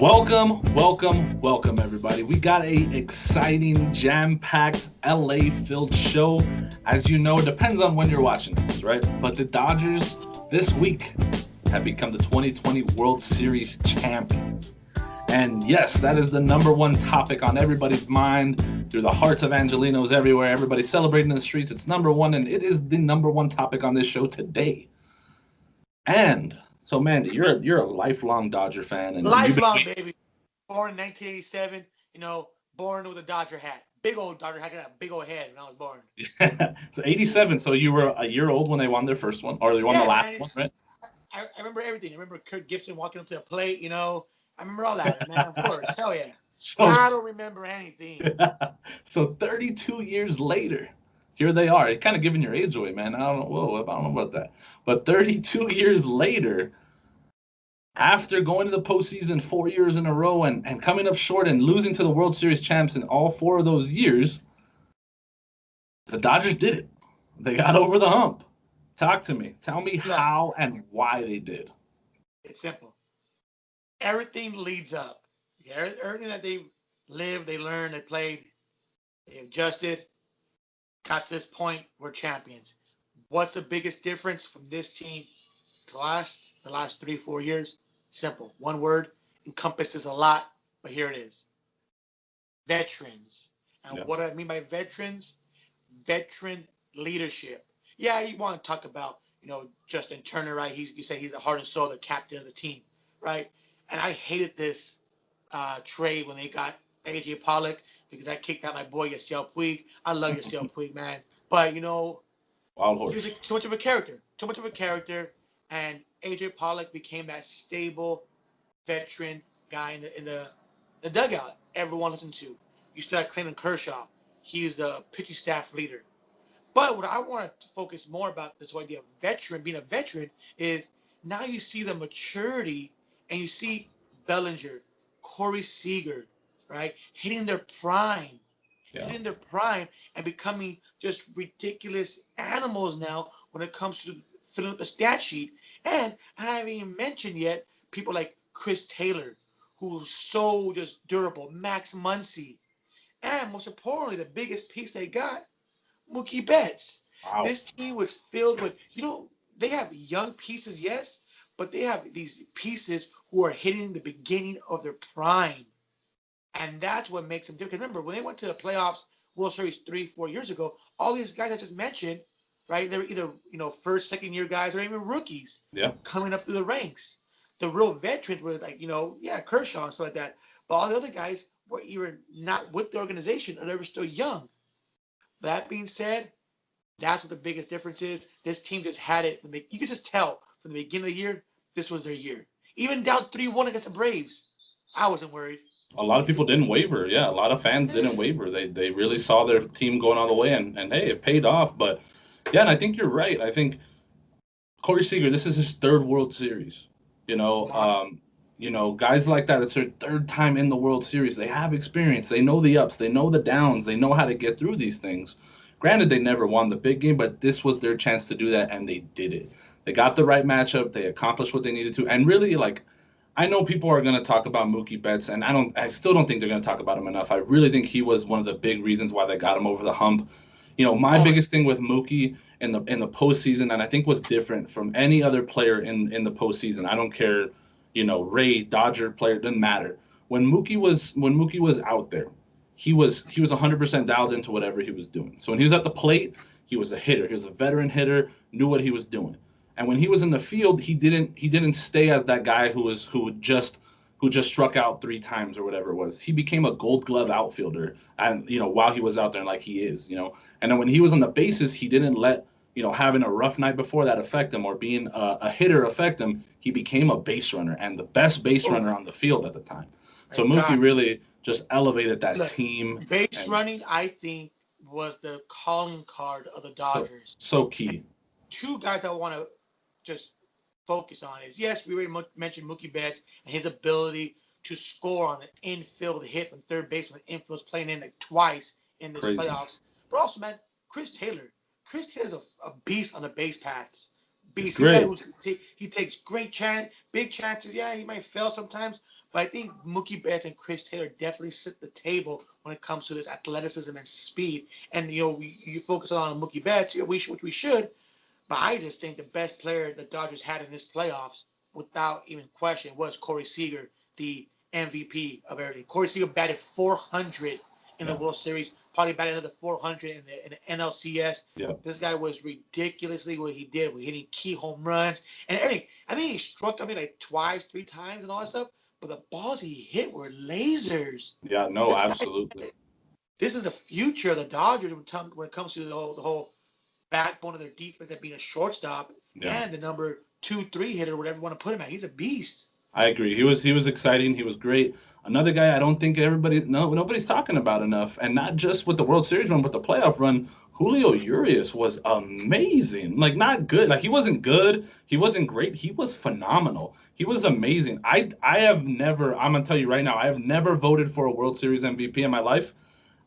Welcome, everybody. We got a exciting, jam-packed, LA-filled show. As you know, it depends on when you're watching this, right? But the Dodgers this week have become the 2020 World Series champions. And yes, that is the number one topic on everybody's mind, through the hearts of Angelinos everywhere. Everybody's celebrating in the streets. It's number one, and it is the number one topic on this show today. And so, Mandy, you're a lifelong Dodger fan, and you've been Lifelong, baby. Born in 1987, born with a Dodger hat. Big old Dodger hat. I got a big old head when I was born. So 87. So you were a year old when they won their first one, or they won the Yeah, last man. one, right? I remember everything. I remember Kurt Gibson walking up to the plate, I remember all that, man. Of course. Hell yeah. So I don't remember anything. so 32 years later, here they are. It kind of giving your age away, man. I don't know about that. But 32 years later, after going to the postseason 4 years in a row and coming up short and losing to the World Series champs in all four of those years, the Dodgers did it. They got over the hump. Talk to me. Tell me Look, how and why they did. it's simple. Everything leads up. Yeah, everything that they lived, they learned, they played, they adjusted, got to this point, we're champions. What's the biggest difference from this team to the last 3, 4 years? Simple. One word encompasses a lot, but here it is. Veterans. And Yeah. what I mean by veterans, veteran leadership. Yeah, you want to talk about, Justin Turner, right? You say he's the heart and soul, the captain of the team, right? And I hated this trade when they got AJ Pollock because I kicked out my boy Yasiel Puig. I love Yasiel Puig, man. But Wild he was horse. too much of a character. Too much of a character. And AJ Pollock became that stable veteran guy in the dugout everyone listened to. You still had Clayton Kershaw. He's the pitching staff leader. But what I want to focus more about this whole idea of being a veteran, is now you see the maturity and you see Bellinger, Corey Seager, right, Yeah. hitting their prime and becoming just ridiculous animals now when it comes to filling up the stat sheet. And I haven't even mentioned yet people like Chris Taylor, who's so just durable, Max Muncy, and most importantly, the biggest piece they got, Mookie Betts. Wow. This team was filled with, they have young pieces, yes, but they have these pieces who are hitting the beginning of their prime. And that's what makes them different. Because remember, when they went to the playoffs, World Series 3, 4 years ago, all these guys I just mentioned, right, they were either, first, second year guys or even rookies Yeah. coming up through the ranks. The real veterans were like, Kershaw and stuff like that. But all the other guys were either not with the organization or they were still young. That being said, that's what the biggest difference is. This team just had it. You could just tell from the beginning of the year, this was their year. Even down 3-1 against the Braves, I wasn't worried. A lot of people didn't waver. Yeah, a lot of fans didn't waver. They really saw their team going all the way, and hey, it paid off. But yeah, and I think you're right. I think Corey Seager, this is his third World Series. You know, um, guys like that, it's their third time in the World Series. They have experience. They know the ups. They know the downs. They know how to get through these things. Granted, they never won the big game, but this was their chance to do that, and they did it. They got the right matchup. They accomplished what they needed to, and really, like, I know people are going to talk about Mookie Betts, and I still don't think they're going to talk about him enough. I really think he was one of the big reasons why they got him over the hump. My Oh, biggest thing with Mookie in the postseason, and I think was different from any other player in the postseason. I don't care, Ray, Dodger player, doesn't matter. When Mookie was out there, he was 100% dialed into whatever he was doing. So when he was at the plate, he was a hitter. He was a veteran hitter, knew what he was doing. And when he was in the field, he didn't stay as that guy who just struck out 3 times or whatever it was. He became a Gold Glove outfielder, and while he was out there, like he is. And then when he was on the bases, he didn't let having a rough night before that affect him, or being a hitter affect him. He became a base runner, and the best base oh runner on the field at the time. my So God. Mookie really just elevated that Look, team, base and running, I think, was the calling card of the so Dodgers. so key. Two guys I want to just focus on is, yes, we already mentioned Mookie Betts and his ability to score on an infield hit from third base when the infield's playing in like twice in this Crazy. playoffs. But also, man, Chris Taylor. Chris Taylor's a beast on the base paths. It's Beast. He's a guy grit. he takes great big chances. Yeah, he might fail sometimes, But I think Mookie Betts and Chris Taylor definitely sit the table when it comes to this athleticism and speed. And you focus on Mookie Betts, which we should. But I just think the best player the Dodgers had in this playoffs, without even question, was Corey Seager, the MVP of everything. Corey Seager batted 400 in the Yeah. World Series, probably batted another 400 in the NLCS. Yeah. This guy was ridiculously what he did with hitting key home runs and everything. I think he struck like twice, 3 times, and all that stuff. But the balls he hit were lasers. Yeah. No, This guy, absolutely. this is the future of the Dodgers when it comes to the whole backbone of their defense at being a shortstop Yeah. and the number 2, 3 hitter, whatever you want to put him at. He's a beast. I agree. He was exciting. He was great. Another guy I don't think nobody's talking about enough, and not just with the World Series run, but the playoff run. Julio Urias was amazing. Like not good. Like he wasn't good. He wasn't great. He was phenomenal. He was amazing. I have never. I'm gonna tell you right now. I have never voted for a World Series MVP in my life.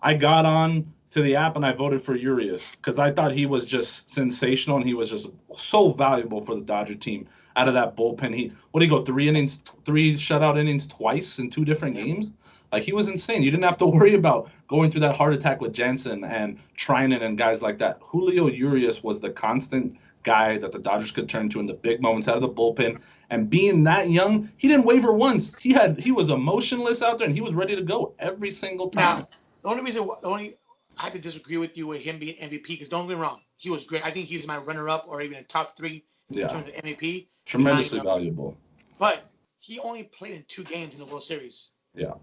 I got on to the app and I voted for Urias because I thought he was just sensational and he was just so valuable for the Dodger team out of that bullpen. What did he go 3 innings, 3 shutout innings twice in 2 different games? Like he was insane. You didn't have to worry about going through that heart attack with Jansen and Trinan and guys like that. Julio Urias was the constant guy that the Dodgers could turn to in the big moments out of the bullpen. And being that young, he didn't waver once. He was emotionless out there and he was ready to go every single time. Now, the only I have to disagree with you with him being MVP because don't get me wrong, he was great. I think he's my runner-up or even a top 3 in Yeah, terms of MVP behind. tremendously valuable. But he only played in 2 games in the World Series. Yeah,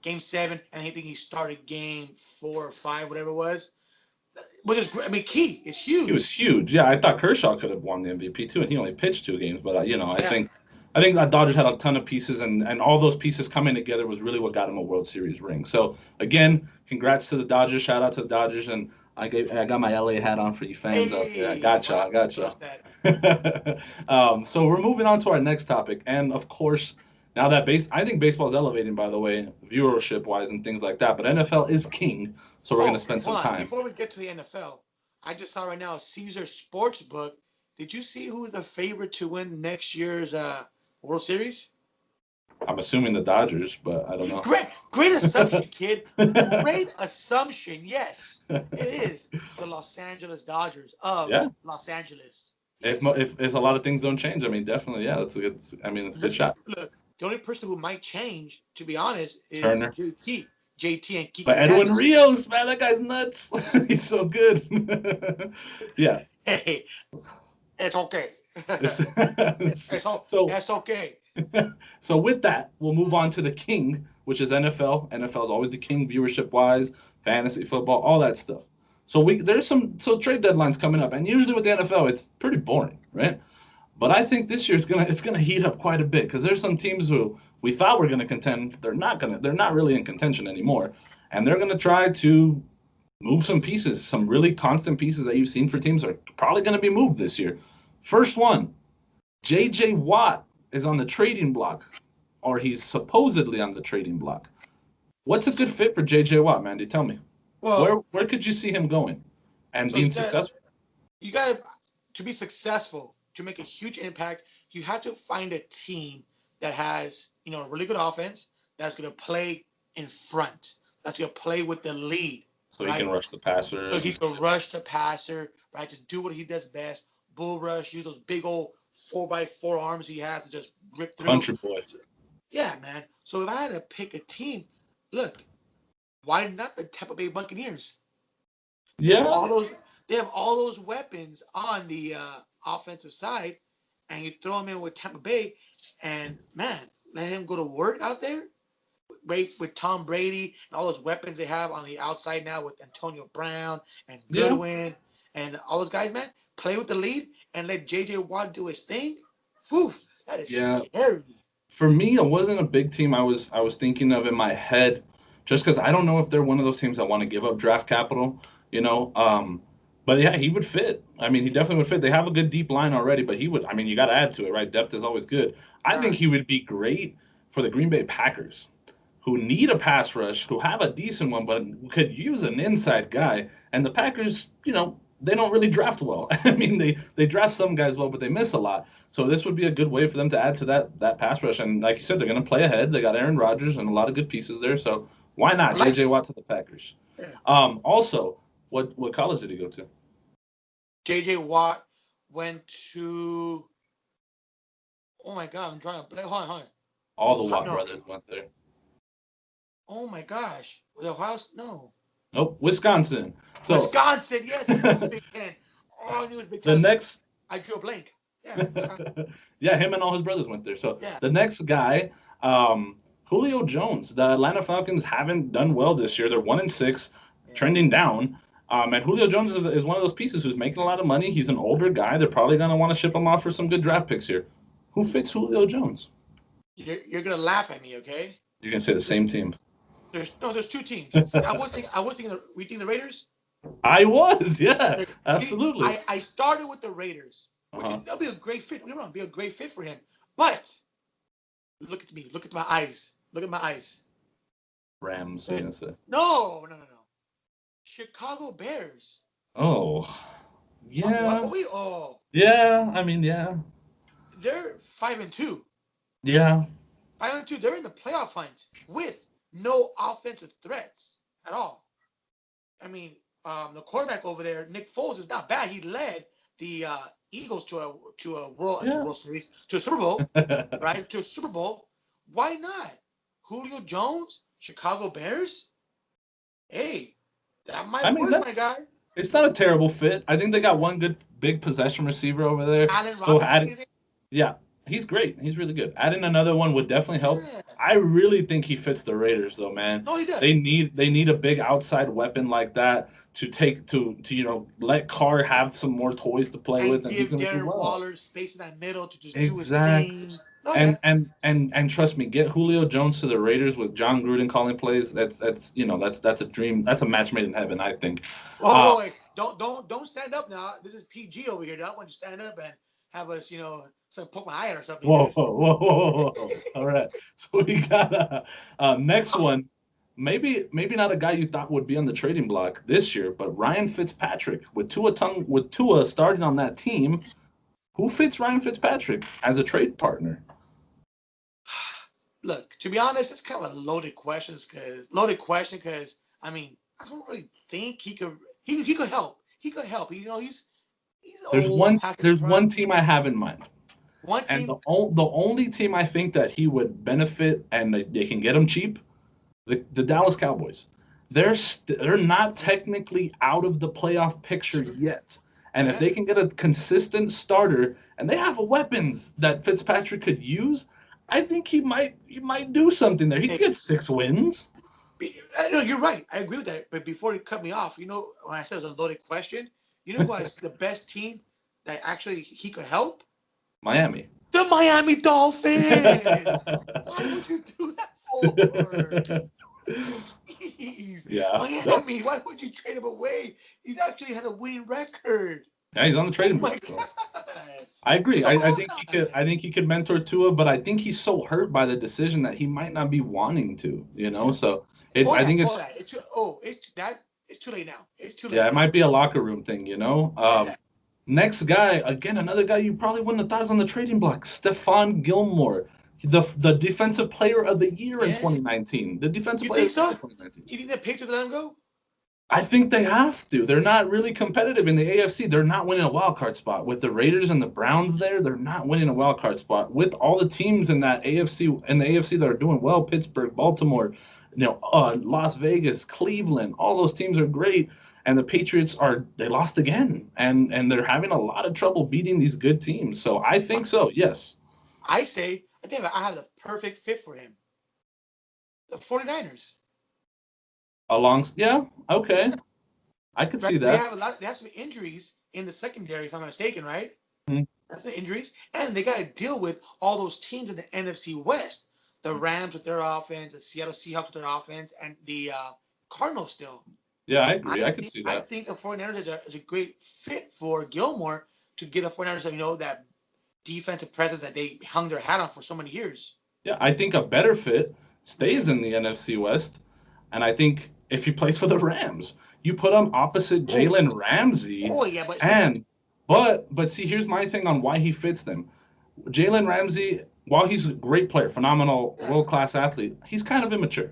Game 7, and I think he started Game 4 or 5, whatever it was. Which is, I mean, key. It's he was huge. huge. Yeah, I thought Kershaw could have won the MVP too, and he only pitched 2 games. But I Yeah. think that Dodgers had a ton of pieces, and all those pieces coming together was really what got him a World Series ring. So again, congrats to the Dodgers. Shout out to the Dodgers, and I got my LA hat on for you fans out there. I Hey, got y'all. wow, I got notice y'all. that. So we're moving on to our next topic, and of course, now that I think baseball's elevating, by the way, viewership wise and things like that. But NFL is king, so we're gonna Oh, spend some hold on. time. Before we get to the NFL, I just saw right now Caesar Sportsbook. Did you see who's the favorite to win next year's World Series? I'm assuming the Dodgers, but I don't know. Great assumption, kid. Great assumption. Yes, it is the Los Angeles Dodgers of Yeah. Los Angeles. If, Yes. if a lot of things don't change, I mean, definitely, yeah, that's a good. I mean, it's a good Look, shot. look. The only person who might change, to be honest, is Turner, JT and Kike but Edwin Hernandez. Rios, man, that guy's nuts. He's so good. Yeah, Hey, it's okay. it's, so It's okay. so with that, we'll move on to the king, which is NFL. NFL is always the king, viewership wise, fantasy football, all that stuff. So there's some trade deadlines coming up, and usually with the NFL, it's pretty boring, right? But I think this year it's gonna heat up quite a bit because there's some teams who we thought were gonna contend. They're not really in contention anymore, and they're gonna try to move some pieces. Some really constant pieces that you've seen for teams are probably gonna be moved this year. First one, J.J. Watt is on the trading block, or he's supposedly on the trading block. What's a good fit for J.J. Watt, Mandy? Tell me. Well, Where could you see him going and so being successful? you got to be successful to make a huge impact. You have to find a team that has a really good offense that's going to play in front. That's going to play with the lead, So he can right? rush the passer. So he can rush the passer, right? Just do what he does best. Bull rush, use those big old 4x4 arms he has to just rip through. Country boy. Yeah, man. So if I had to pick a team, look, why not the Tampa Bay Buccaneers? They have Yeah. all those. They have all those weapons on the offensive side, and you throw him in with Tampa Bay, and man, let him go to work out there, right? With Tom Brady and all those weapons they have on the outside now with Antonio Brown and Yeah. Goodwin and all those guys, man. Play with the lead and let JJ Watt do his thing. Whew, that is Yeah. scary. For me, it wasn't a big team I was thinking of in my head, just because I don't know if they're one of those teams that want to give up draft capital, you know. But yeah, he would fit. I mean, he definitely would fit. They have a good deep line already, but he would. I mean, you got to add to it, right? Depth is always good. I think Uh, he would be great for the Green Bay Packers, who need a pass rush, who have a decent one, but could use an inside guy. And the Packers, they don't really draft well. I mean, they draft some guys well, but they miss a lot. So this would be a good way for them to add to that pass rush. And like you said, they're going to play ahead. They got Aaron Rodgers and a lot of good pieces there. So why I not like J.J. Watt to the Packers? yeah. Also, what college did he go to? J.J. Watt went to. Oh my God, I'm drawing a blank. Hold on. All the Ohio, Watt no. brothers went there. Oh my gosh, was it Ohio? No. Nope, Wisconsin. So Wisconsin. Yes, I knew it was Big Ten. All I knew was Big the Ten. next I drew a blank. Yeah, Wisconsin. yeah, him and all his brothers went there. So Yeah. the next guy, Julio Jones. The Atlanta Falcons haven't done well this year. They're 1-6, Yeah. trending down. And Julio Jones is one of those pieces who's making a lot of money. He's an older guy. They're probably going to want to ship him off for some good draft picks here. Who fits Julio Jones? You're gonna laugh at me, okay? You're going to say the same team. There's two teams. I was thinking we think the Raiders. I was, yeah, Like, absolutely. I started with the Raiders, which Uh-huh. that'll be a great fit. Don't be a great fit for him. But look at me. Look at my eyes. Look at my eyes. Rams, you're going to say. No. Chicago Bears. Oh, What? yeah. Oh, Yeah, I mean, yeah. they're 5-2. Yeah. 5-2. They're in the playoff hunt with no offensive threats at all. I mean, the quarterback over there, Nick Foles, is not bad. He led the Eagles to Yeah. World Series, to a Super Bowl, right? To a Super Bowl. Why not? Julio Jones, Chicago Bears. Hey, that I might mean, work, my guy. it's not a terrible fit. I think they got one good big possession receiver over there. Allen So Robinson, adding, is it? yeah, he's great. He's really good. Adding another one would definitely help. Yeah. I really think he fits the Raiders though, man. No, he They does. need a big outside weapon like that to take to let Carr have some more toys to play And with, and he's give gonna do Darren well. Waller space in that middle to just do his Exact. thing. Oh yeah. And trust me, get Julio Jones to the Raiders with John Gruden calling plays. That's a dream. That's a match made in heaven, I think. Uh, Wait. Don't stand up now. This is PG over here. I want you to stand up and have us, poke my eye out or something, Whoa, dude. whoa, whoa, whoa, whoa, whoa. All right. So we got next one. Maybe not a guy you thought would be on the trading block this year, but Ryan Fitzpatrick with Tua starting on that team. Who fits Ryan Fitzpatrick as a trade partner? Look, to be honest, it's kind of a loaded question because I mean, I don't really think he could. He could help. He could help. He's There's old, one past his there's prime. one team I have in mind. One And team. the only team I think that he would benefit and they can get him cheap, the Dallas Cowboys. They're not technically out of the playoff picture yet. And if Yeah. they can get a consistent starter and they have weapons that Fitzpatrick could use, I think he might do something there. He could Hey, get 6 wins. no, you're right. I agree with that. But before you cut me off, when I said it was a loaded question, you know who has the best team that actually he could help? Miami. The Miami Dolphins. Why would you do that for? Jeez, Yeah. Nope. Miami. Why would you trade him away? He's actually had a winning record. Yeah, he's on the Oh trading my block. So. God. I agree. Come I on. think he could. I think he could mentor Tua, but I think he's so hurt by the decision that he might not be wanting to. Yeah. So it. I think Oh it's yeah. It's too late now. It's too yeah. late It now. might be a locker room thing. Yeah. Next guy again, another guy you probably wouldn't have thought is on the trading block. Stephon Gilmore, the defensive player of the year in Yeah. 2019. The defensive You player think of the year so? in 2019. You think the Patriots let him go? I think they have to. They're not really competitive in the AFC. They're not winning a wild card spot with the Raiders and the Browns there. They're not winning a wild card spot with all the teams in that AFC that are doing well. Pittsburgh, Baltimore, Las Vegas, Cleveland. All those teams are great, and the Patriots they lost again, and they're having a lot of trouble beating these good teams. So I think so. Yes. I think I have the perfect fit for him. The 49ers. Yeah. Okay. I could Right? see They that. have they have some injuries in the secondary, if I'm not mistaken, right? Mhm. That's some injuries. And they got to deal with all those teams in the NFC West. The Rams with their offense, the Seattle Seahawks with their offense, and the Cardinals still. Yeah, I I agree. I could think see I that. think the 49ers is a great fit for Gilmore to get the 49ers that defensive presence that they hung their hat on for so many years. Yeah, I think a better fit Okay. stays in the NFC West, and I think if he plays for the Rams, You put him opposite Oh, Jalen Ramsey, oh yeah, but see, and but see, here's my thing on why he fits them. Jalen Ramsey, while he's a great player, phenomenal, yeah, world class athlete, he's kind of immature.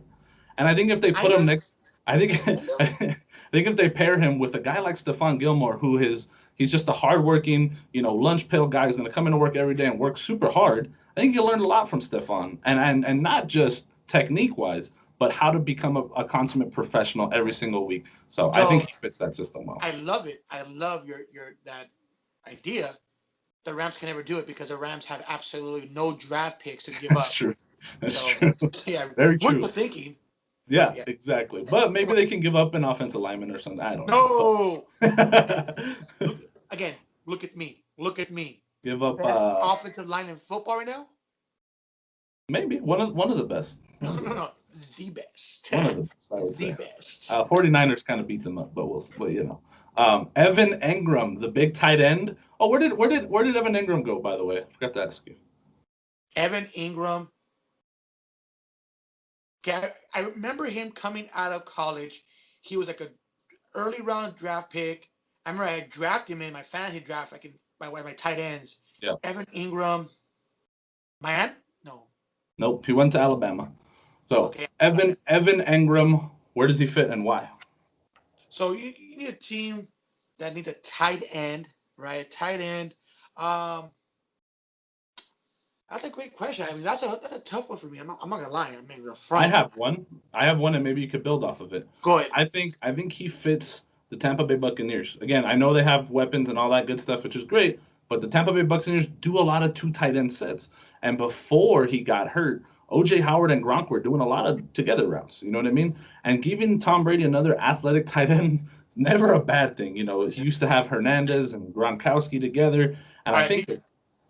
And I think if they put kind him of, next, I think kind of. I think if they pair him with a guy like Stephon Gilmore, who is he's just a hardworking, lunch pail guy who's going to come into work every day and work super hard. I think you'll learn a lot from Stephon, and not just technique wise, but how to become a consummate professional every single week. So I think Though he fits that system well. I love it. I love your that idea. The Rams can never do it because the Rams have absolutely no draft picks to give That's up. true. That's So true. yeah, Very wishful true. thinking. But Yeah, yeah, exactly. But maybe they can give up an offensive lineman or something. I don't know. no. Hey, But look again. Look at me. Look at me. give up Best offensive line in football right now? maybe one of the best. No, One of the no, best. no. The best. One of the best, I would The say. best. 49ers kind of beat them up, but. Evan Engram, the big tight end. Oh, where did Evan Engram go, by the way? I forgot to ask you. Evan Ingram. Okay, I remember him coming out of college. He was like a early round draft pick. I remember I drafted him in my fantasy draft, like in my tight ends. Yeah. Evan Ingram, Miami? No. Nope, he went to Alabama. So Okay, my bad. Evan Engram, where does he fit and why? So you need a team that needs a tight end, right? A tight end. Um, that's a great question. I mean, that's a tough one for me. I'm not gonna lie. I'm not gonna I front. have one. I have one, and maybe you could build off of it. Go ahead. I think he fits the Tampa Bay Buccaneers. Again, I know they have weapons and all that good stuff, which is great, but the Tampa Bay Buccaneers do a lot of two tight end sets. And before he got hurt, OJ Howard and Gronk were doing a lot of together routes. You know what I mean? And giving Tom Brady another athletic tight end never a bad thing. He used to have Hernandez and Gronkowski together, and All I right. think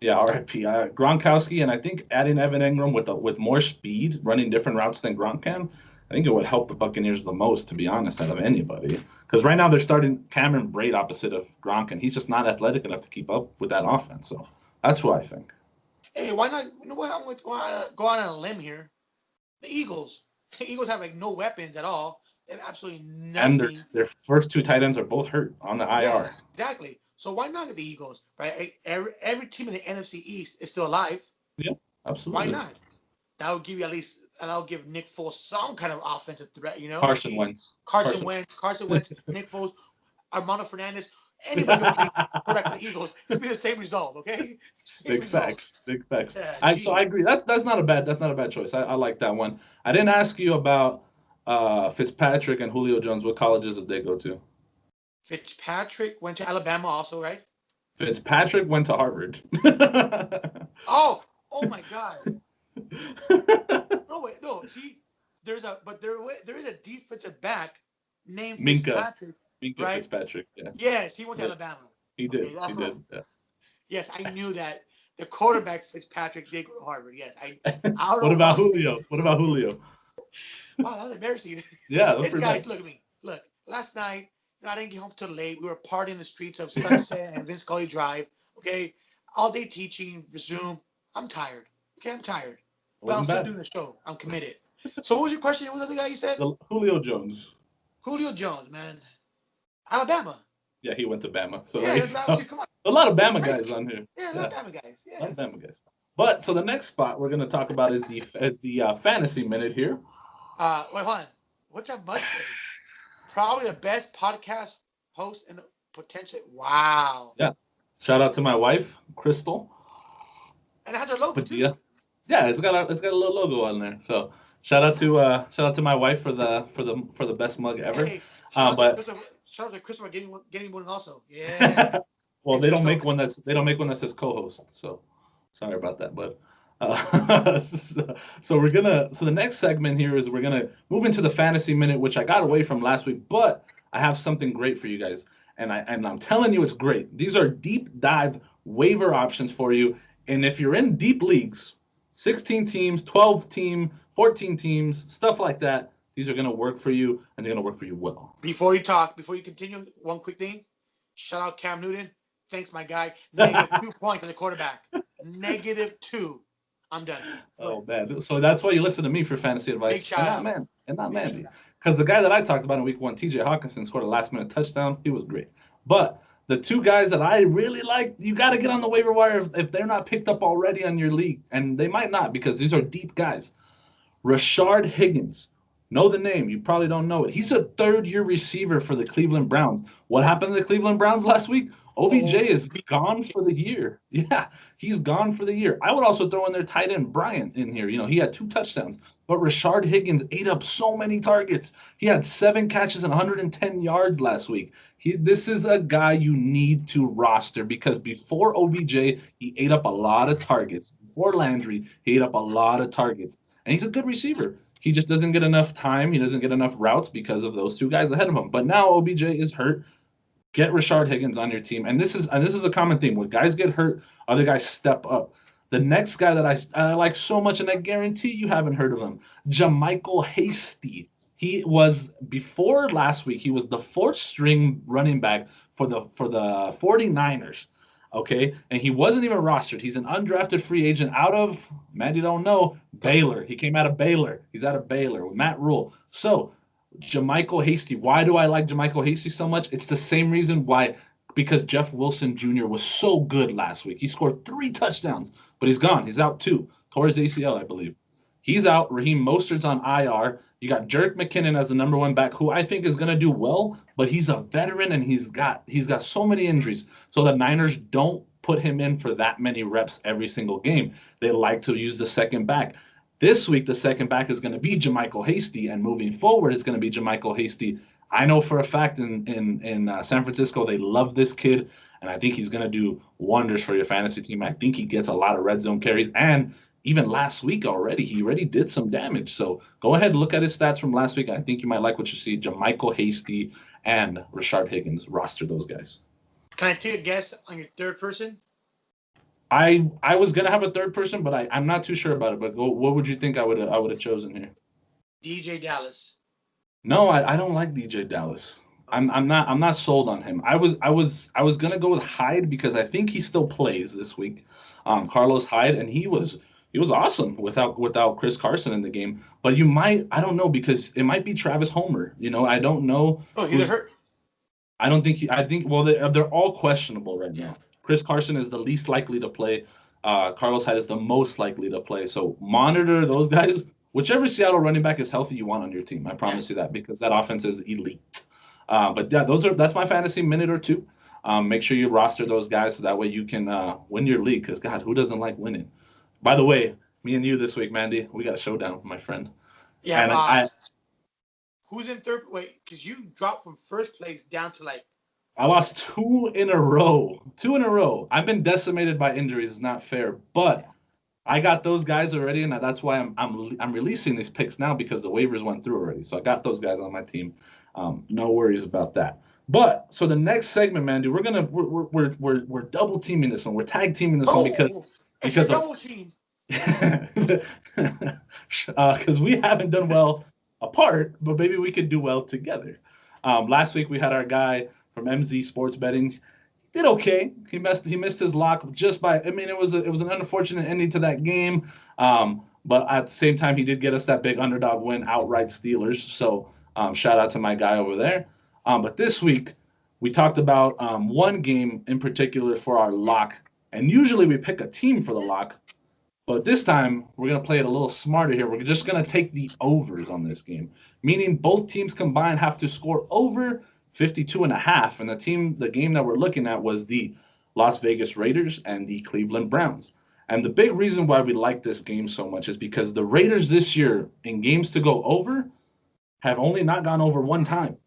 yeah, RIP. Gronkowski, and I think adding Evan Engram with more speed, running different routes than Gronk can, I think it would help the Buccaneers the most, to be honest, out of anybody. Because right now they're starting Cameron Braid opposite of Gronk, and he's just not athletic enough to keep up with that offense. So that's who I think. Hey, why not? You know what? I'm going to go out on a limb here. The Eagles. The Eagles have like no weapons at all. They have absolutely And their nothing. their first two tight ends are both hurt on the Yeah, IR. exactly. So why not get the Eagles? Right? Every team in the NFC East is still alive. Yeah, Why absolutely. not? That would give you at least. That would give Nick Foles some kind of offensive threat. Carson He, Wentz. Carson Carson. Wentz, Carson Wentz, Nick Foles, Armando Fernandez. Anybody could play quarterback for the Eagles. It'd be the same result. Okay, same Big result. facts. Big facts. Yeah. So I Gee. agree. That's not a bad choice. I like that one. I didn't ask you about Fitzpatrick and Julio Jones. What colleges did they go to? Fitzpatrick went to Alabama also, right? Fitzpatrick went to Harvard. Oh, oh my God. No, wait, no. See, there is a defensive back named Minka. Fitzpatrick, Minka right? Fitzpatrick. Yeah. Yes, he went to Yeah. Alabama. He Okay, did. He that's right. did. Yeah. Yes, I knew that the quarterback Fitzpatrick did go to Harvard. Yes, I don't What know about why. Julio? What about Julio? Wow, that's embarrassing. Yeah, that's This pretty guy's bad. look at me. Look, last night, I didn't get home till late. We were partying in the streets of Sunset and Vince Scully Drive. Okay, all day teaching, Zoom. I'm tired. Okay, I'm tired, It but I'm wasn't still bad. doing the show. I'm committed. So, what was your question? What was the other guy you said? Julio Jones. Julio Jones, man, Alabama. Yeah, he went to Bama. So Yeah, there he you went to Alabama go. too. Come on, A lot of he's Bama great. guys on here. Yeah, I love Yeah. Alabama guys. A lot Yeah. of Bama guys. But so the next spot we're going to talk about is the fantasy minute here. Wait, hold on. What's that Mud say? Probably the best podcast host in the potential. Wow. Yeah. Shout out to my wife, Crystal And it has our logo too. Padilla. Yeah, it's got a little logo on there. So shout out to my wife for the best mug ever. Hey, shout out to But Christopher. Shout out to Christopher getting one also. Yeah. well, Thanks, Crystal. they don't make one that says co-host. So sorry about that, but so the next segment here is we're gonna move into the fantasy minute, which I got away from last week, but I have something great for you guys, and I'm telling you it's great. These are deep dive waiver options for you, and if you're in deep leagues, 16 teams, 12 team, 14 teams, stuff like that, these are gonna work for you, and they're gonna work for you well. Before you continue, one quick thing. Shout out Cam Newton. Thanks, my guy. Negative 2 points as a quarterback. -2. I'm done. Go ahead. Oh man, so that's why you listen to me for fantasy Big advice, and shout not out. man, and not Big shout Mandy. out. Because the guy that I talked about in week one, TJ Hawkinson, scored a last minute touchdown. He was great. But the two guys that I really like, you got to get on the waiver wire if they're not picked up already on your league. And they might not because these are deep guys. Rashard Higgins. Know the name. You probably don't know it. He's a third-year receiver for the Cleveland Browns. What happened to the Cleveland Browns last week? OBJ is gone for the year. Yeah, he's gone for the year. I would also throw in their tight end, Bryant, in here. He had 2 touchdowns. But Rashard Higgins ate up so many targets. He had 7 catches and 110 yards last week. This is a guy you need to roster because before OBJ, he ate up a lot of targets. Before Landry, he ate up a lot of targets. And he's a good receiver. He just doesn't get enough time. He doesn't get enough routes because of those 2 guys ahead of him. But now OBJ is hurt. Get Rashard Higgins on your team. And this is a common theme. When guys get hurt, other guys step up. The next guy that I like so much, and I guarantee you haven't heard of him, JaMycal Hasty. He was before last week. He was the 4th-string running back for the 49ers. Okay, and he wasn't even rostered. He's an undrafted free agent out of, Matt, you don't know, Baylor. He came out of Baylor. He's out of Baylor with Matt Rule. So JaMycal Hasty. Why do I like JaMycal Hasty so much? It's the same reason why, because Jeff Wilson Jr. was so good last week. He scored 3 touchdowns, but he's gone. He's out 2. Tore his ACL, I believe. He's out. Raheem Mostert's on IR. You got Jerick McKinnon as the number 1 back, who I think is going to do well, but he's a veteran and he's got so many injuries. So the Niners don't put him in for that many reps every single game. They like to use the second back. This week, the second back is going to be JaMycal Hasty, and moving forward, it's going to be JaMycal Hasty. I know for a fact in San Francisco, they love this kid, and I think he's going to do wonders for your fantasy team. I think he gets a lot of red zone carries, and even last week he already did some damage. So go ahead and look at his stats from last week. I think you might like what you see. JaMycal Hasty and Rashard Higgins, roster those guys. Can I take a guess on your third person? I was gonna have a third person, but I'm not too sure about it. But what would you think I would have chosen here? DJ Dallas. No, I don't like DJ Dallas. I'm not sold on him. I was gonna go with Hyde because I think he still plays this week. Carlos Hyde, and he was awesome without Chris Carson in the game. But I don't know, because it might be Travis Homer. I don't know. Oh, he's hurt. I don't think well, they're all questionable right now. Chris Carson is the least likely to play. Carlos Hyde is the most likely to play. So monitor those guys. Whichever Seattle running back is healthy, you want on your team. I promise you that, because that offense is elite. But yeah, that's my fantasy minute or two. Make sure you roster those guys so that way you can win your league. Because God, who doesn't like winning? By the way, me and you this week, Mandy, we got a showdown, my friend. Yeah. Who's in third? Wait, because you dropped from first place down to I lost 2 in a row. 2 in a row. I've been decimated by injuries. It's not fair, but I got those guys already, and that's why I'm releasing these picks now, because the waivers went through already. So I got those guys on my team. No worries about that. But so the next segment, Mandy, we're double teaming this one. We're tag teaming this one because double team. Because we haven't done well apart, but maybe we could do well together. Last week we had our guy from MZ Sports Betting. He did okay. He missed his lock just by. I mean, it was an unfortunate ending to that game. But at the same time, he did get us that big underdog win, outright Steelers. So shout out to my guy over there. But this week we talked about one game in particular for our lock, and usually we pick a team for the lock. But this time, we're going to play it a little smarter here. We're just going to take the overs on this game, meaning both teams combined have to score over 52.5. And the game that we're looking at was the Las Vegas Raiders and the Cleveland Browns. And the big reason why we like this game so much is because the Raiders this year, in games to go over, have only not gone over 1 time.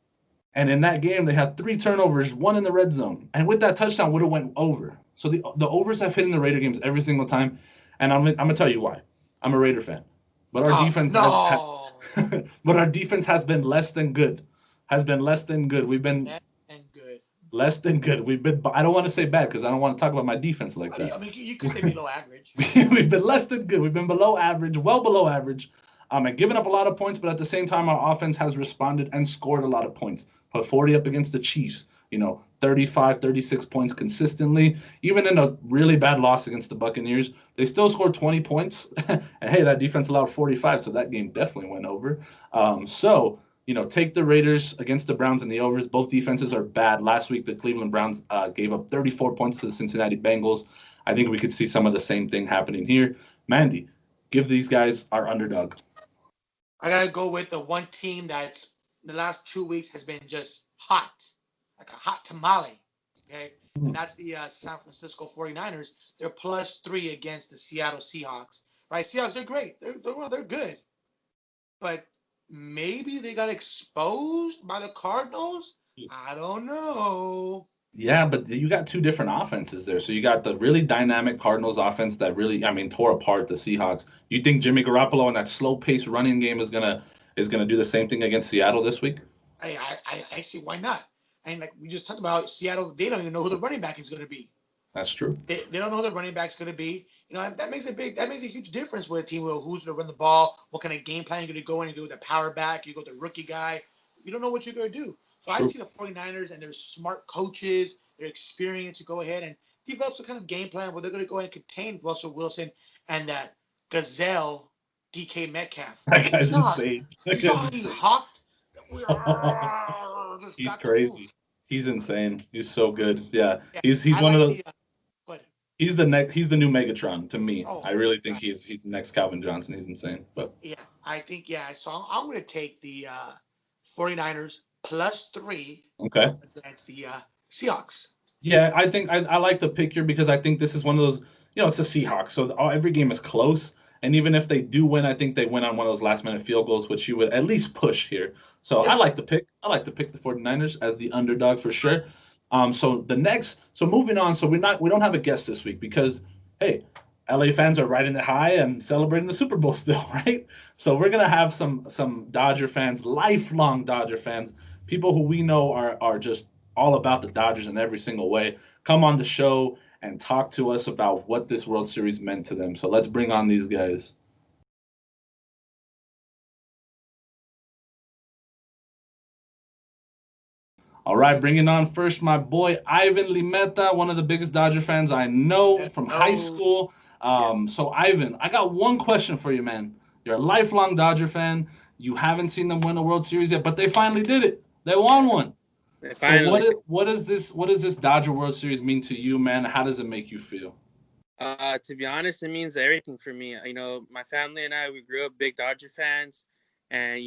And in that game, they had 3 turnovers, 1 in the red zone. And with that touchdown, would have went over. So the overs have hit in the Raider games every single time. And I'm gonna tell you why. I'm a Raider fan, but our defense but our defense has been less than good. We've been less than good. We've been. I don't want to say bad because I don't want to talk about my defense like that. I mean, you could say below average. We've been less than good. We've been below average, well below average. And given up a lot of points, but at the same time, our offense has responded and scored a lot of points. Put 40 up against the Chiefs. 35, 36 points consistently. Even in a really bad loss against the Buccaneers, they still scored 20 points. And hey, that defense allowed 45, so that game definitely went over. So, take the Raiders against the Browns and the overs. Both defenses are bad. Last week, the Cleveland Browns gave up 34 points to the Cincinnati Bengals. I think we could see some of the same thing happening here. Mandy, give these guys our underdog. I gotta go with the one team that's the last 2 weeks has been just hot, like a hot tamale. Okay, and that's the San Francisco 49ers. They're +3 against the Seattle Seahawks. Right, Seahawks, they're great. They're good, but maybe they got exposed by the Cardinals. I don't know. Yeah, but you got two different offenses there. So you got the really dynamic Cardinals offense that really, I mean, tore apart the Seahawks. You think Jimmy Garoppolo and that slow-paced running game is gonna do the same thing against Seattle this week? I see why not. And like we just talked about Seattle, they don't even know who the running back is going to be. That's true. They don't know who the running back's going to be. That makes a huge difference with a team with who's going to run the ball, what kind of game plan you're going to go in and do with the power back, you go with the rookie guy. You don't know what you're going to do. So I see the 49ers and their smart coaches, their experience to go ahead and develop some kind of game plan where they're going to go ahead and contain Russell Wilson and that gazelle DK Metcalf. That guy's You saw, insane. you saw how he hopped? Just He's got the move. crazy. He's insane. He's so good. Yeah. Yeah, He's I one of like those. the. But He's the new Megatron to me. oh I really my think god, he's the next Calvin Johnson. He's insane. But yeah, I think yeah. So I'm going to take the 49ers +3 okay. against the Seahawks. Yeah, I think I like the pick here because I think this is one of those, it's the Seahawks. So every game is close. And even if they do win, I think they win on one of those last minute field goals, which you would at least push here. So I Yeah, like the pick. I like to pick the 49ers as the underdog for sure. So moving on. So we don't have a guest this week because, hey, LA fans are riding the high and celebrating the Super Bowl still, right? So we're gonna have some Dodger fans, lifelong Dodger fans, people who we know are just all about the Dodgers in every single way, come on the show and talk to us about what this World Series meant to them. So let's bring on these guys. All right, bringing on first my boy Ivan Limeta, one of the biggest Dodger fans I know let's from high go. school. Yes. So Ivan, I got one question for you, man. You're a lifelong Dodger fan. You haven't seen them win a World Series yet, but they finally did it. They won one. So Finally. what does this Dodger World Series mean to you, man? How does it make you feel? To be honest, it means everything for me. My family and I, we grew up big Dodger fans, and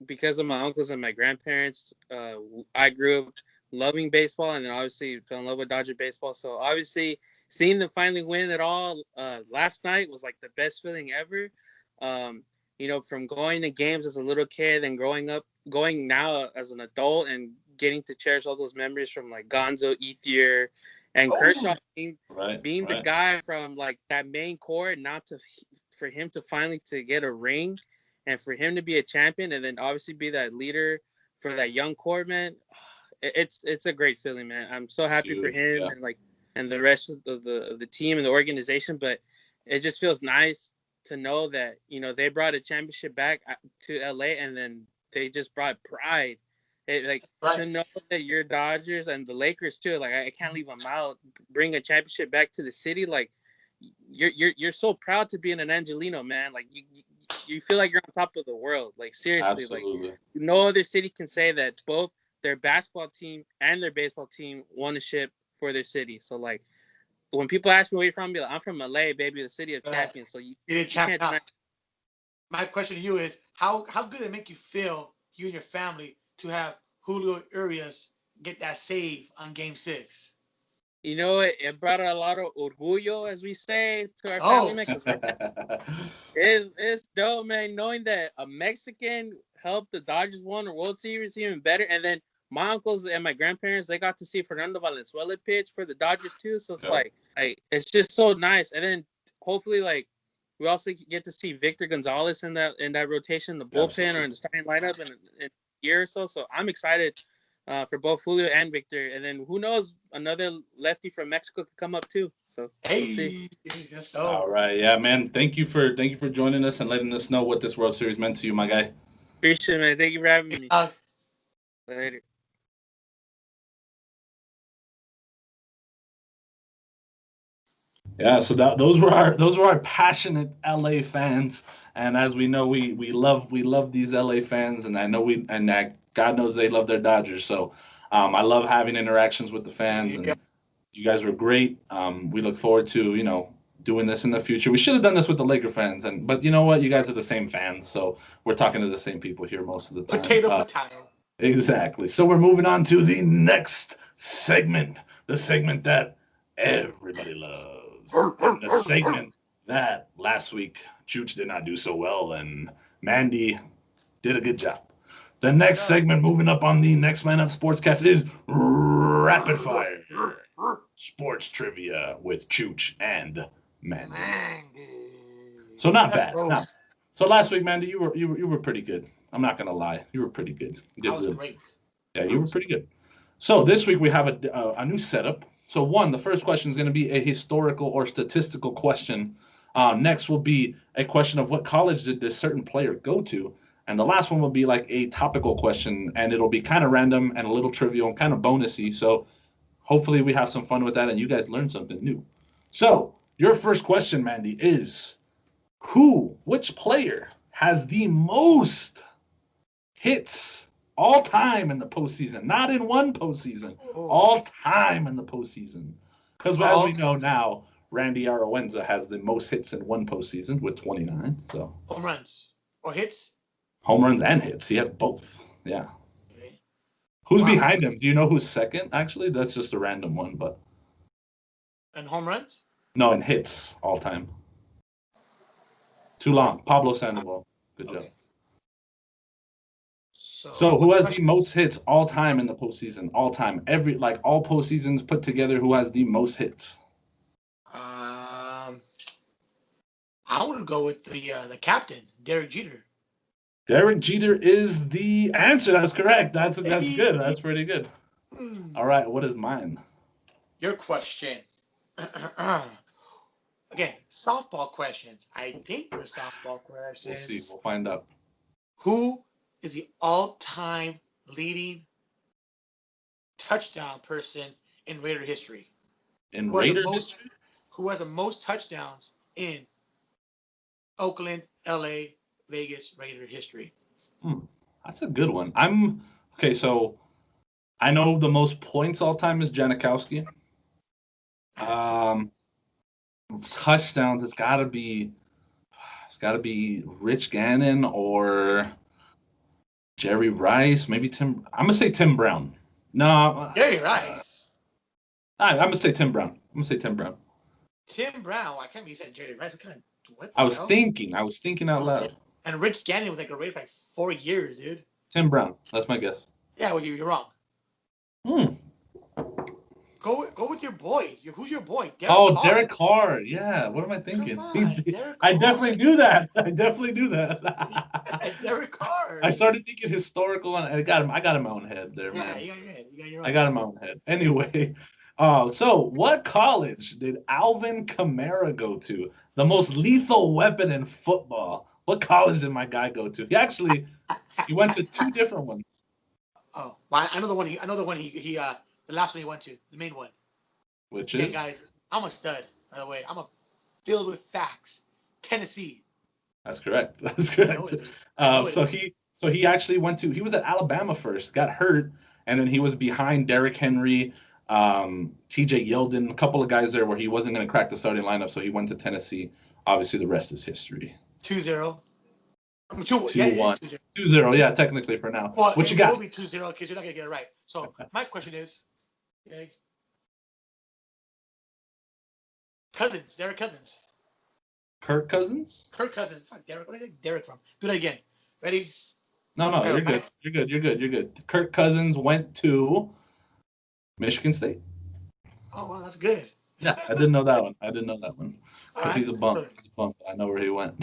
because of my uncles and my grandparents, I grew up loving baseball, and then obviously fell in love with Dodger baseball. So obviously, seeing them finally win it all last night was like the best feeling ever. From going to games as a little kid and going now as an adult, and getting to cherish all those memories from like Gonzo, Ethier, and Kershaw Oh, Right, being the right. guy from like that main core, not to for him to finally to get a ring, and for him to be a champion, and then obviously be that leader for that young core, man. It's a great feeling, man. I'm so happy for Huge. him Yeah. and the rest of the team and the organization. But it just feels nice to know that they brought a championship back to LA, and then they just brought pride. Like right. to know that your Dodgers and the Lakers too. Like I can't leave them out. Bring a championship back to the city. Like you're so proud to be an Angelino, man. Like you feel like you're on top of the world. Like seriously, like Absolutely. no other city can say that both their basketball team and their baseball team won a ship for their city. So like when people ask me where you're from, be like, I'm from LA, baby, the city of Right. champions. So you You didn't you champ can't out. deny. My question to you is how good it make you feel, you and your family, to have Julio Urias get that save on Game 6? It brought a lot of orgullo, as we say, to our family, Oh, man. Because it's dope, man. Knowing that a Mexican helped the Dodgers win the World Series even better, and then my uncles and my grandparents, they got to see Fernando Valenzuela pitch for the Dodgers too. So it's Yeah. like it's just so nice. And then hopefully, like we also get to see Victor Gonzalez in that rotation, the bullpen or in Absolutely. the starting lineup in a year or so. So I'm excited for both Julio and Victor. And then who knows, another lefty from Mexico could come up too. So we'll see. hey, let's All go. right, yeah, man. Thank you for joining us and letting us know what this World Series meant to you, my guy. Appreciate it, man. Thank you for having Hey, me. Later. Yeah, so those were our passionate LA fans, And as we know, we love these LA fans, and I know God knows they love their Dodgers. So I love having interactions with the fans, Yeah. and you guys were great. We look forward to doing this in the future. We should have done this with the Laker fans, but you know what? You guys are the same fans, so we're talking to the same people here most of the time. Potato, potato. Exactly. So we're moving on to the next segment, the segment that everybody loves, and the segment that last week Chooch did not do so well, and Mandy did a good job. The next segment, moving up on the Next Man Up Sportscast, is Rapid Fire Sports Trivia with Chooch and Mandy. So not Let's bad. go. So last week, Mandy, you were pretty good. I'm not gonna lie, you were pretty good. You That did was good. great. Yeah, you were pretty good. So this week we have a new setup. So the first question is going to be a historical or statistical question. Next will be a question of what college did this certain player go to, and the last one will be like a topical question, and it'll be kind of random and a little trivial and kind of bonusy. So hopefully we have some fun with that, and you guys learn something new. So your first question, Mandy, is which player has the most hits all time in the postseason, not in one postseason, all time in the postseason. Because as we know now, Randy Arawenza has the most hits in one postseason with 29. So home runs or hits? Home runs and hits. He has both. Yeah. Okay. Who's behind him? Do you know who's second? Actually, that's just a random one, but. And home runs? No, in hits all time. Too long. Pablo Sandoval. Good job. So who has the most hits all time in the postseason? All time, all postseasons put together. Who has the most hits? I want to go with the captain, Derek Jeter. Derek Jeter is the answer. That's correct. That's good. That's pretty good. All right. What is mine? Your question. Again, softball questions. I think they're softball questions. We'll see. We'll find out. Who is the all-time leading touchdown person in Raider history? In Raider history? Who has the most touchdowns in Oakland, LA, Vegas, Raider history? That's a good one. Okay. So I know the most points all time is Janikowski. Touchdowns. It's got to be Rich Gannon or Jerry Rice. Maybe Tim. I'm gonna say Tim Brown. No. Jerry Rice. I'm gonna say Tim Brown. Tim Brown. I can't believe you said Jerry Rice. I was thinking out loud. And Rich Gannon was like a Raider for like 4 years, dude. Tim Brown. That's my guess. Yeah, well, you're wrong. Go with your boy. Who's your boy? Derek Carr. Yeah. What am I thinking? I definitely do that. Derek Carr. I started thinking historical, and I got him in my own head there, man. Yeah, you I got him in my own head. Anyway, so what college did Alvin Kamara go to? The most lethal weapon in football. What college did my guy go to? He went to two different ones. Oh, well, I know the one. The last one he went to, the main one. Which is? Guys, I'm a stud. By the way, filled with facts. Tennessee. That's correct. So he actually he was at Alabama first, got hurt, and then he was behind Derrick Henry, TJ Yeldon, a couple of guys there where he wasn't going to crack the starting lineup, so he went to Tennessee. Obviously, the rest is history. 2-0. 2-1. 2-0, yeah, technically for now. Well, what you got? It will be 2-0 because you're not going to get it right. So my question is, Derek Cousins. Kirk Cousins? Kirk Cousins. Fuck, Derek. What is it? Derek from? Do that again. Ready? No, you're good. You're good. Kirk Cousins went to Michigan State. Oh, well, that's good. Yeah, I didn't know that one. Because he's a bump. I know where he went.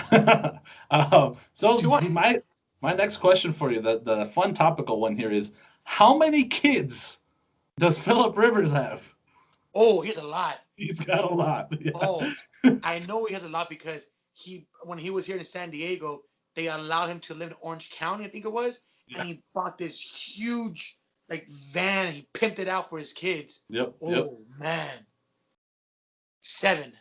So my next question for you, the fun topical one here is, how many kids does Phillip Rivers have? Oh, he has a lot. He's got a lot. Yeah. Oh, I know he has a lot because when he was here in San Diego, they allowed him to live in Orange County, I think it was, and he bought this huge van and he pimped it out for his kids. Yep. Oh man. 7.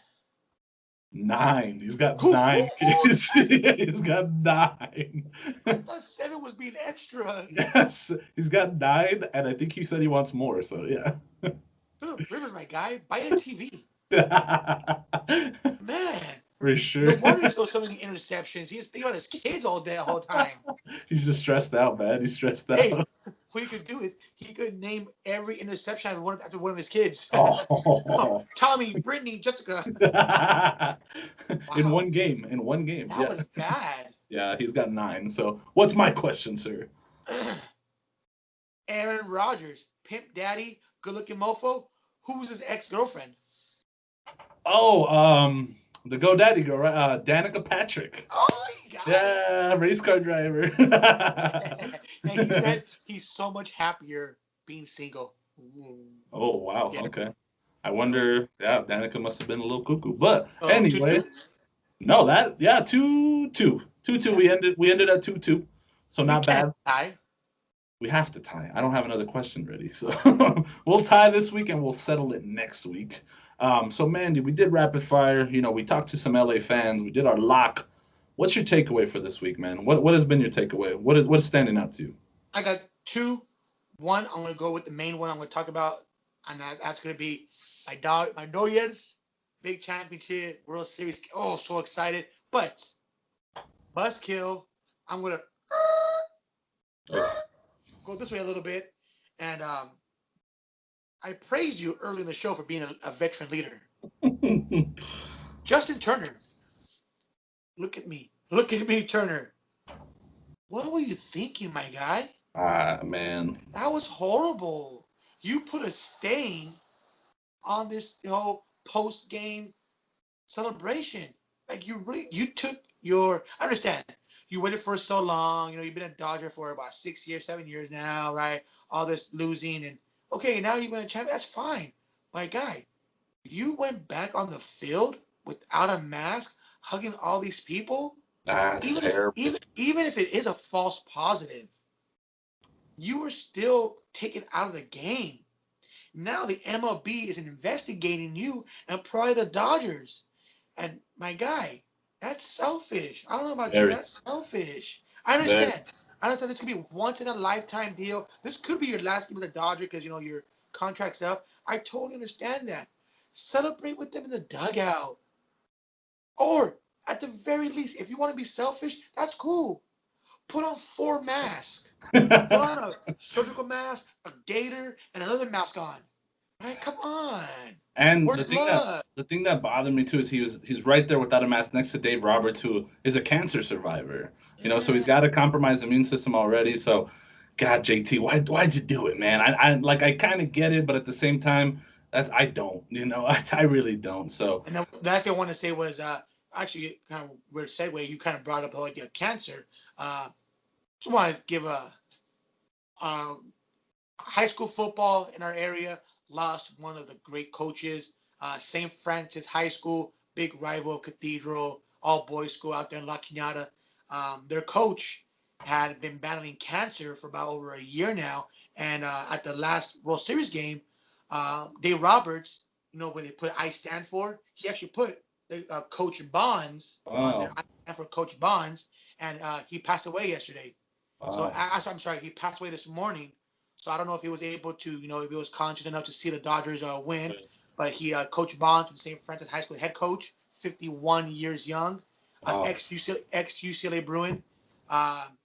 9. He's got Cool. 9 kids. He's got 9. I thought 7 was being extra. Yes, he's got 9, and I think he said he wants more. So yeah. Phillip Rivers, my guy, buy a TV. Man, For sure. no wonder he throws so many interceptions. He's thinking about his kids all day, the whole time. He's just stressed out, man. He's stressed out. Hey, what he could do is he could name every interception after one of his kids. Oh. Tommy, Brittany, Jessica. In Wow. one game. In one game. That was bad. Yeah, he's got 9. So what's my question, sir? Aaron Rodgers, pimp daddy, good looking mofo. Who was his ex-girlfriend? Oh, the GoDaddy girl, right? Danica Patrick. Oh, you got Yeah, race car driver. it. And he said he's so much happier being single. Oh, wow. Yeah. Okay. I wonder, yeah, Danica must have been a little cuckoo. But Oh, anyway, 2-2? no, that, yeah, 2-2. 2-2. We ended at 2-2. So not bad. Tie. We have to tie. I don't have another question ready. So we'll tie this week and we'll settle it next week. So Mandy, we did rapid fire. You know, we talked to some LA fans. We did our lock. What's your takeaway for this week, man? What has been your takeaway? What is standing out to you? I got 2. One, I'm going to go with the main one I'm going to talk about, and that's going to be my Dodgers big championship World Series. Oh, so excited! But buzzkill, I'm going to go this way a little bit, and I praised you early in the show for being a veteran leader. Justin Turner, look at me, Turner. What were you thinking, my guy? Man. That was horrible. You put a stain on this post-game celebration. Like you took your. I understand. You waited for so long. You know, you've been a Dodger for about 6 years, 7 years now, right? All this losing and okay, now you win a champion. That's fine, my guy. You went back on the field without a mask, hugging all these people. That's terrible. Even if it is a false positive, you were still taken out of the game. Now the MLB is investigating you and probably the Dodgers. And my guy, that's selfish. I don't know about you. That's selfish. I understand. I understand this could be a once in a lifetime deal. This could be your last game with the Dodgers because your contract's up. I totally understand that. Celebrate with them in the dugout. Or at the very least, if you want to be selfish, that's cool. Put on 4 masks. Put on a surgical mask, a gator, and another mask on. Right? Come on. And the thing that bothered me too is he's right there without a mask next to Dave Roberts, who is a cancer survivor. You know, so he's got a compromised immune system already. So, God, JT, why'd you do it, man? I kind of get it, but at the same time, I don't. You know, I really don't. So. And that's what I want to say was actually kind of weird segue. You kind of brought up like cancer. Just want to give a high school football in our area lost one of the great coaches. St. Francis High School, big rival of Cathedral, all boys school out there in La Cañada. Their coach had been battling cancer for about over a year now. And at the last World Series game, Dave Roberts, when they put I stand for, he actually put Coach Bonds on there. I stand for Coach Bonds. And he passed away yesterday. So I'm sorry, he passed away this morning. So I don't know if he was able to, if he was conscious enough to see the Dodgers win. But he, Coach Bonds from St. Francis High School, head coach, 51 years young, ex-UCLA Bruin.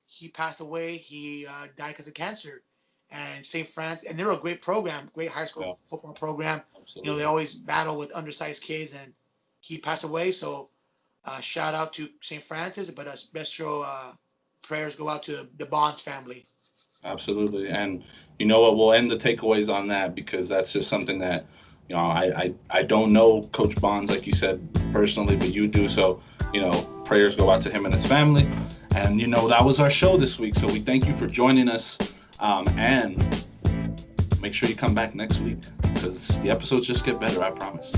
He passed away. He died because of cancer. And St. Francis, and they're a great program, great high school football program. Absolutely. They always battle with undersized kids, and he passed away. So shout out to St. Francis, but special prayers go out to the Bonds family. Absolutely. And you know what? We'll end the takeaways on that because that's just something that, I don't know Coach Bonds, like you said, personally, but you do. So, prayers go out to him and his family. And, that was our show this week. So we thank you for joining us. And make sure you come back next week because the episodes just get better, I promise.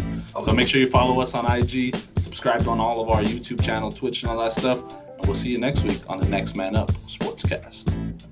So make sure you follow us on IG, subscribe on all of our YouTube channel, Twitch, and all that stuff. And we'll see you next week on the Next Man Up Sportscast.